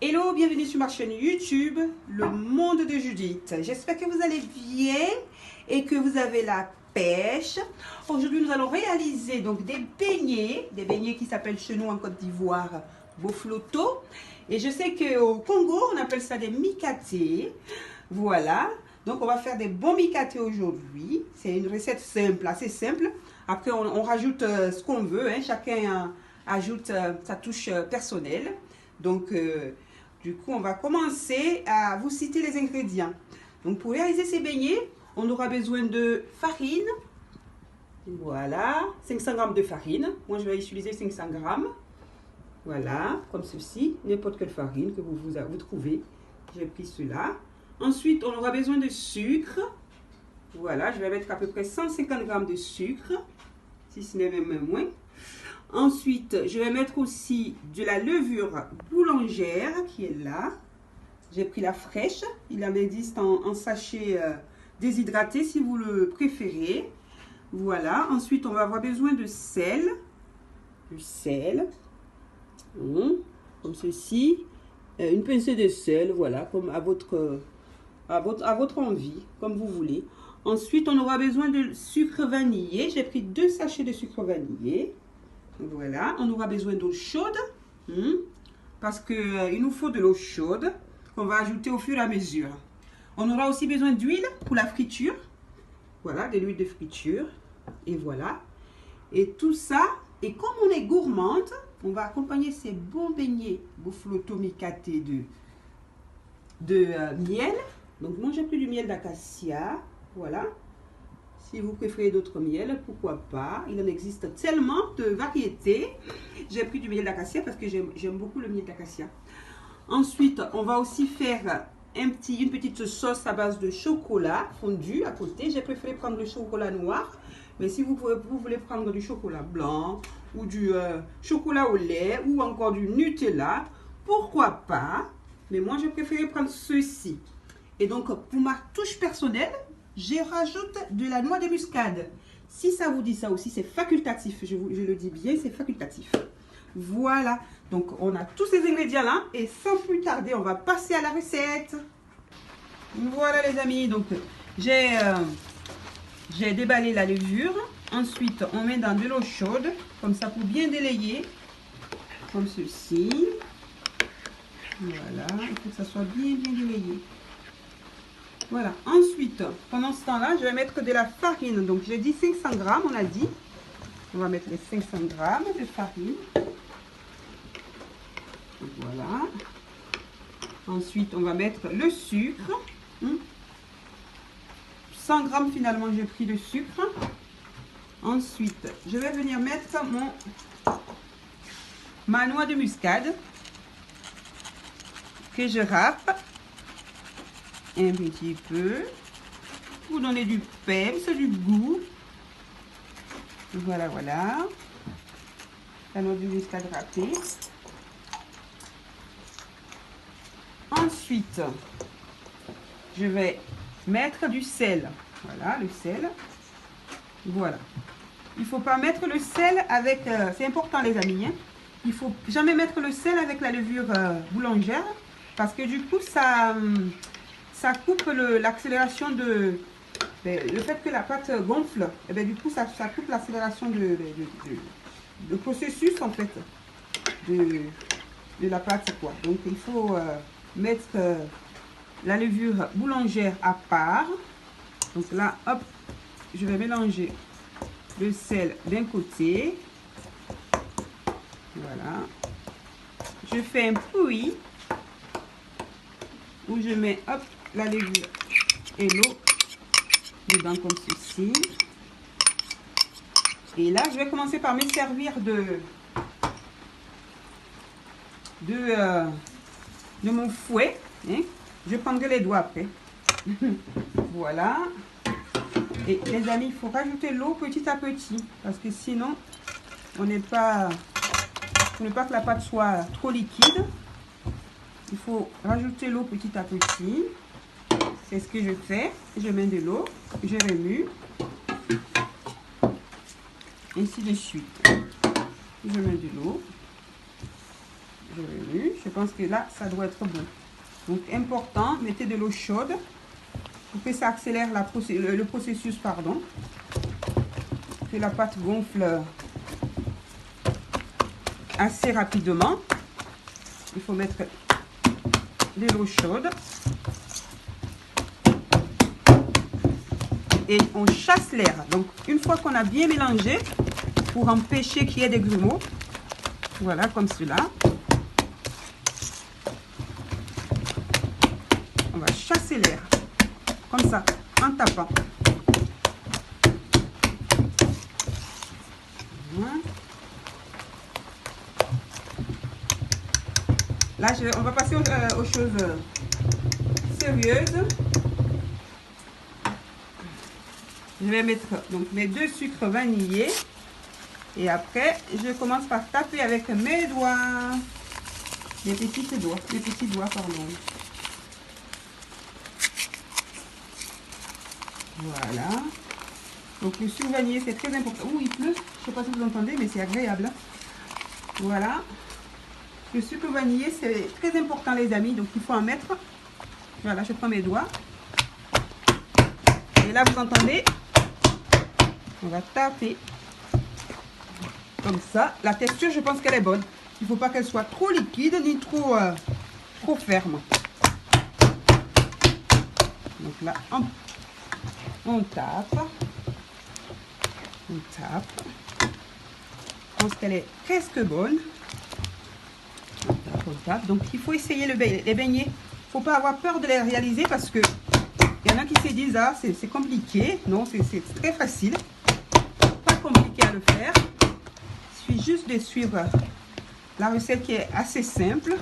Hello, bienvenue sur ma chaîne YouTube, Le Monde de Judith. J'espère que vous allez bien et que vous avez la pêche. Aujourd'hui, nous allons réaliser donc des beignets qui s'appellent chez nous en Côte d'Ivoire bofloto. Et je sais qu'au Congo, on appelle ça des mikaté. Voilà, donc on va faire des bons mikaté aujourd'hui. C'est une recette simple, assez simple. Après, on rajoute ce qu'on veut, hein. Chacun ajoute sa touche personnelle. Donc, du coup, on va commencer à vous citer les ingrédients. Donc, pour réaliser ces beignets, on aura besoin de farine. Voilà, 500 g de farine. Moi, je vais utiliser 500 g. Voilà, comme ceci. N'importe quelle farine que vous trouvez. J'ai pris cela. Ensuite, on aura besoin de sucre. Voilà, je vais mettre à peu près 150 g de sucre. Si ce n'est même moins. Ensuite, je vais mettre aussi de la levure boulangère qui est là. J'ai pris la fraîche. Il en existe en sachet déshydraté si vous le préférez. Voilà. Ensuite, on va avoir besoin de sel. Du sel. Comme ceci. Une pincée de sel, voilà, comme à votre envie, comme vous voulez. Ensuite, on aura besoin de sucre vanillé. J'ai pris 2 sachets de sucre vanillé. Voilà, on aura besoin d'eau chaude, parce qu'il nous faut de l'eau chaude qu'on va ajouter au fur et à mesure. On aura aussi besoin d'huile pour la friture. Voilà, de l'huile de friture. Et voilà. Et tout ça, et comme on est gourmande, on va accompagner ces bons beignets bofloto mikaté de miel. Donc moi j'ai pris du miel d'acacia, voilà. Si vous préférez d'autres miels, pourquoi pas. Il en existe tellement de variétés. J'ai pris du miel d'acacia parce que j'aime beaucoup le miel d'acacia. Ensuite, on va aussi faire une petite sauce à base de chocolat fondu à côté. J'ai préféré prendre le chocolat noir. Mais si vous voulez prendre du chocolat blanc ou du chocolat au lait ou encore du Nutella, pourquoi pas. Mais moi, je préférais prendre ceci. Et donc, pour ma touche personnelle, je rajoute de la noix de muscade. Si ça vous dit ça aussi, c'est facultatif. Je le dis bien, c'est facultatif. Voilà. Donc, on a tous ces ingrédients-là. Et sans plus tarder, on va passer à la recette. Voilà, les amis. Donc, j'ai déballé la levure. Ensuite, on met dans de l'eau chaude. Comme ça, pour bien délayer. Comme ceci. Voilà. Il faut que ça soit bien délayé. Voilà, ensuite, pendant ce temps-là, je vais mettre de la farine. Donc, j'ai dit 500 g, on a dit. On va mettre les 500 g de farine. Voilà. Ensuite, on va mettre le sucre. 100 g finalement, j'ai pris de sucre. Ensuite, je vais venir mettre ma noix de muscade que je râpe un petit peu pour donner du peps, du goût. Voilà, voilà. La noix de muscade râpée. Ensuite, je vais mettre du sel. Voilà, le sel. Voilà. Il ne faut pas mettre le sel avec... c'est important, les amis. Hein. Il ne faut jamais mettre le sel avec la levure boulangère. Parce que du coup, ça coupe l'accélération de... le fait que la pâte gonfle, et bien, du coup, ça coupe l'accélération de processus, en fait, de la pâte, quoi. Donc, il faut mettre la levure boulangère à part. Donc là, hop, je vais mélanger le sel d'un côté. Voilà. Je fais un puits où je mets, hop, la levure et l'eau dedans comme ceci. Et là, je vais commencer par me servir de mon fouet. Hein. Je prendrai les doigts après. Voilà. Et les amis, il faut rajouter l'eau petit à petit. Parce que sinon, on n'est pas... Il ne faut pas que la pâte soit trop liquide. Il faut rajouter l'eau petit à petit. C'est ce que je fais. Je mets de l'eau, je remue. Ainsi de suite. Je mets de l'eau. Je remue. Je pense que là, ça doit être bon. Donc, important, mettez de l'eau chaude pour que ça accélère le processus, pardon. Que la pâte gonfle assez rapidement. Il faut mettre de l'eau chaude. Et on chasse l'air. Donc, une fois qu'on a bien mélangé, pour empêcher qu'il y ait des grumeaux, voilà, comme cela. On va chasser l'air, comme ça, en tapant. Voilà. Là, on va passer aux choses sérieuses. Je vais mettre donc mes 2 sucres vanillés. Et après, je commence par taper avec mes doigts. Les petits doigts, pardon. Voilà. Donc le sucre vanillé, c'est très important. Ouh, il pleut. Je ne sais pas si vous entendez, mais c'est agréable. Voilà. Le sucre vanillé, c'est très important, les amis. Donc il faut en mettre. Voilà, je prends mes doigts. Et là, vous entendez, on va taper. Comme ça. La texture, je pense qu'elle est bonne. Il ne faut pas qu'elle soit trop liquide ni trop ferme. Donc là, on tape. On tape. Je pense qu'elle est presque bonne. On tape. Donc il faut essayer les beignets. Il ne faut pas avoir peur de les réaliser parce que il y en a qui se disent, ah, c'est compliqué. Non, c'est très facile. Pas compliqué à le faire. Il suffit juste de suivre la recette qui est assez simple.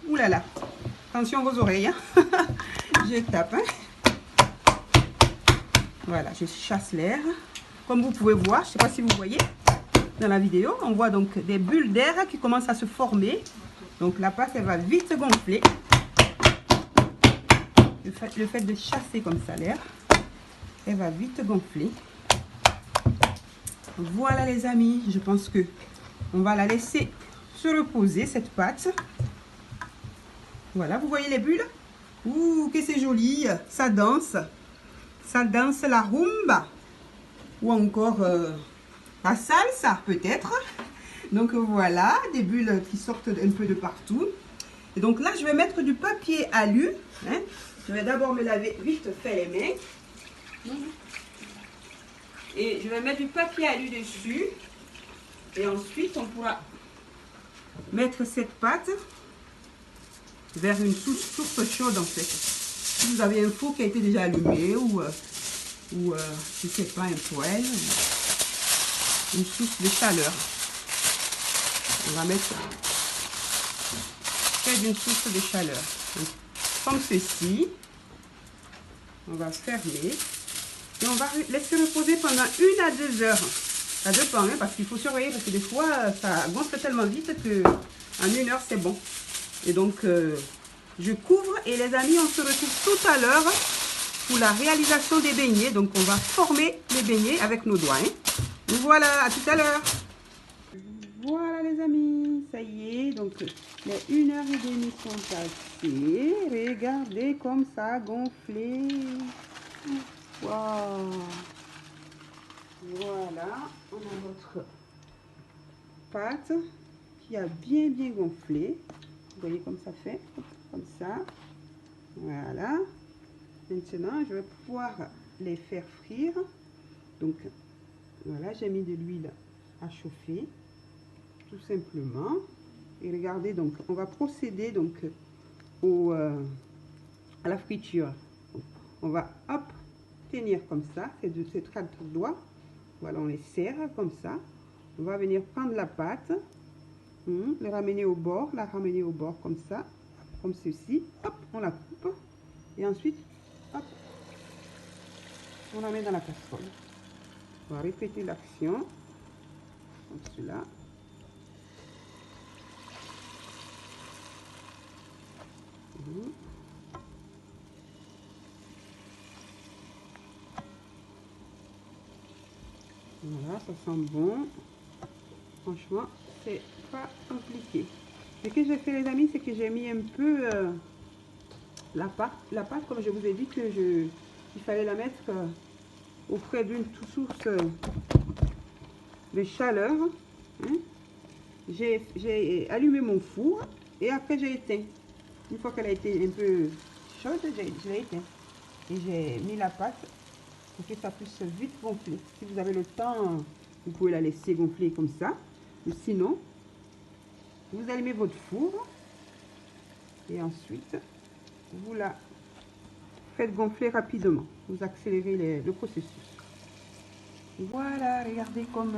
Ouh là là. Attention vos oreilles. Hein. Je tape. Hein. Voilà, je chasse l'air. Comme vous pouvez voir, je ne sais pas si vous voyez dans la vidéo, on voit donc des bulles d'air qui commencent à se former. Donc la pâte, elle va vite gonfler. Le fait de chasser comme ça l'air, elle va vite gonfler. Voilà les amis, je pense que on va la laisser se reposer cette pâte. Voilà, vous voyez les bulles? Ouh, que c'est joli, ça danse la rumba ou encore la salsa peut-être. Donc voilà, des bulles qui sortent un peu de partout. Et donc là, je vais mettre du papier alu. Hein. Je vais d'abord me laver vite fait les mains. Et je vais mettre du papier alu dessus. Et ensuite, on pourra mettre cette pâte vers une source chaude en fait. Si vous avez un four qui a été déjà allumé ou je ne sais pas, un poêle, une source de chaleur. On va mettre près d'une source de chaleur. Donc, comme ceci. On va fermer. Et on va laisser reposer pendant 1 à 2 heures. Ça dépend, hein, parce qu'il faut surveiller, parce que des fois, ça gonfle tellement vite que en 1 heure, c'est bon. Et donc, je couvre et les amis, on se retrouve tout à l'heure pour la réalisation des beignets. Donc, on va former les beignets avec nos doigts. Hein. Voilà, à tout à l'heure. Voilà les amis, ça y est, donc les 1h30 sont passées. Regardez comme ça a gonflé. Wow. Voilà, on a notre pâte qui a bien gonflé. Vous voyez comme ça fait, comme ça. Voilà. Maintenant, je vais pouvoir les faire frire. Donc, voilà, j'ai mis de l'huile à chauffer, tout simplement. Et regardez, donc, on va procéder donc à la friture. Donc, on va, hop, tenir comme ça, ces 4 doigts. Voilà, on les serre comme ça. On va venir prendre la pâte, la ramener au bord, comme ça, comme ceci. Hop, on la coupe. Et ensuite, hop, on la met dans la casserole. On va répéter l'action, comme cela. Voilà, ça sent bon. Franchement, c'est pas compliqué. Ce que j'ai fait les amis, c'est que j'ai mis un peu la pâte, comme je vous ai dit il fallait la mettre auprès d'une source de chaleur. Hein. J'ai allumé mon four et après j'ai éteint. Une fois qu'elle a été un peu chaude, je l'ai éteint. Et j'ai mis la pâte pour que ça puisse vite gonfler. Si vous avez le temps, vous pouvez la laisser gonfler comme ça. Ou sinon, vous allumez votre four et ensuite, vous la faites gonfler rapidement. Vous accélérez le processus. Voilà, regardez comme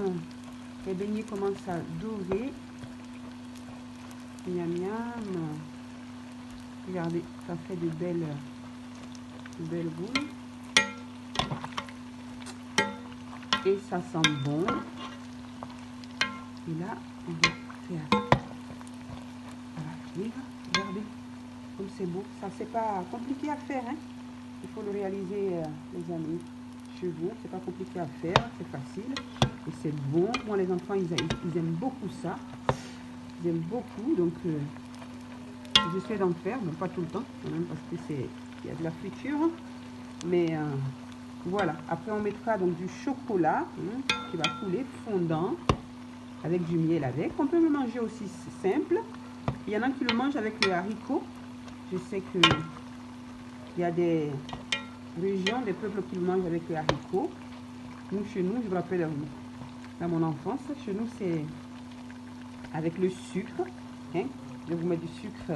les beignets commencent à dorer. Miam miam. Regardez, ça fait de belles boules. Et ça sent bon. Et là, on va faire. Voilà, regardez comme c'est beau. Ça, c'est pas compliqué à faire. Hein. Il faut le réaliser, les amis. Chez vous, c'est pas compliqué à faire. C'est facile. Et c'est bon. Moi, les enfants, ils aiment beaucoup ça. Ils aiment beaucoup. Donc, j'essaie d'en faire. Mais pas tout le temps. Quand même, parce que il y a de la friture. Mais voilà. Après, on mettra donc du chocolat qui va couler fondant. Avec du miel avec. On peut le manger aussi simple. Il y en a qui le mangent avec le haricot. Je sais que il y a des régions, des peuples qui le mangent avec le haricot. Nous, chez nous, je me rappelle dans mon enfance, chez nous, c'est avec le sucre. Hein. Je vous mets du sucre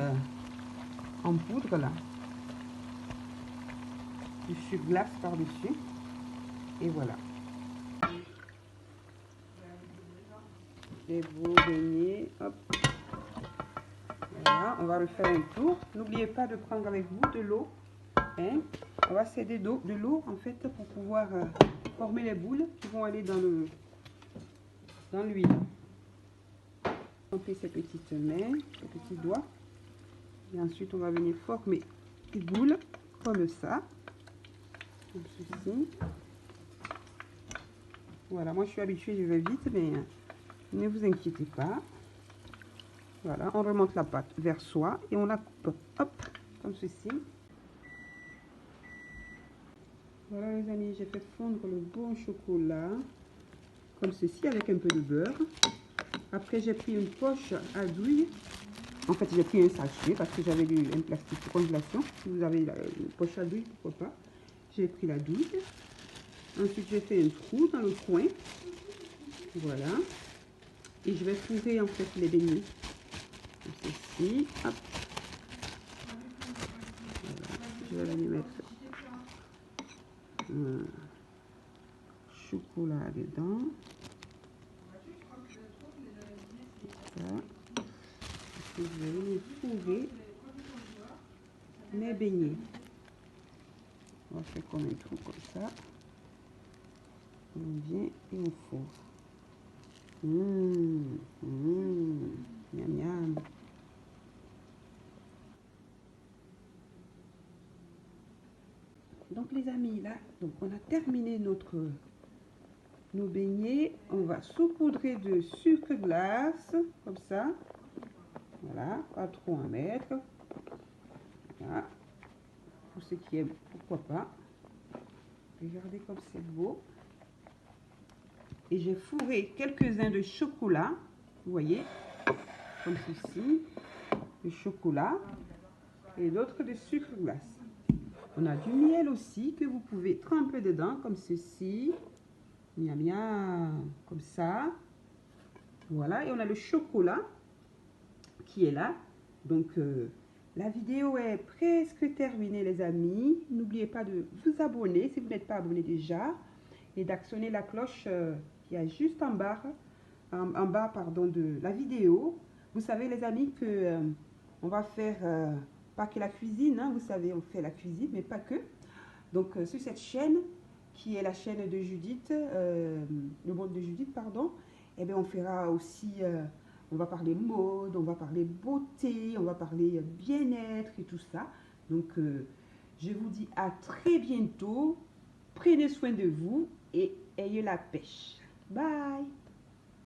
en poudre là. Du sucre glace par-dessus. Et voilà. Les beaux beignets. Hop. Voilà, on va refaire un tour. N'oubliez pas de prendre avec vous de l'eau. Hein. On va s'aider de l'eau en fait pour pouvoir former les boules qui vont aller dans l'huile. On fait ces petites mains, ces petits doigts. Et ensuite on va venir former des boules comme ça. Comme ceci. Voilà, moi je suis habituée, je vais vite, mais ne vous inquiétez pas. Voilà, on remonte la pâte vers soi et on la coupe, hop, comme ceci. Voilà les amis, j'ai fait fondre le bon chocolat, comme ceci, avec un peu de beurre. Après, j'ai pris une poche à douille. En fait, j'ai pris un sachet parce que j'avais un plastique de congélation. Si vous avez une poche à douille, pourquoi pas. J'ai pris la douille. Ensuite, j'ai fait un trou dans le coin. Voilà. Et je vais fourrer en fait les beignets. Comme ceci. Hop. Voilà. Je vais aller mettre chocolat dedans. Voilà. Et je vais venir fourrer mes beignets. On va faire comme un trou comme ça. On vient et on fourre. Miam miam. Donc les amis, là, donc on a terminé nos beignets. On va saupoudrer de sucre glace, comme ça. Voilà, pas trop en mettre. Voilà. Pour ceux qui aiment, pourquoi pas. Regardez comme c'est beau. Et j'ai fourré quelques-uns de chocolat, vous voyez, comme ceci, de chocolat, et d'autres de sucre glace. On a du miel aussi que vous pouvez tremper dedans, comme ceci, miam miam, comme ça. Voilà, et on a le chocolat qui est là. Donc, la vidéo est presque terminée, les amis. N'oubliez pas de vous abonner si vous n'êtes pas abonné déjà et d'actionner la cloche qui est juste en bas, pardon, de la vidéo. Vous savez, les amis, que on va faire pas que la cuisine, hein, vous savez, on fait la cuisine, mais pas que. Donc, sur cette chaîne, qui est la chaîne de Judith, le monde de Judith, pardon, eh bien, on fera aussi, on va parler mode, on va parler beauté, on va parler bien-être et tout ça. Donc, je vous dis à très bientôt. Prenez soin de vous et ayez la pêche. Bye!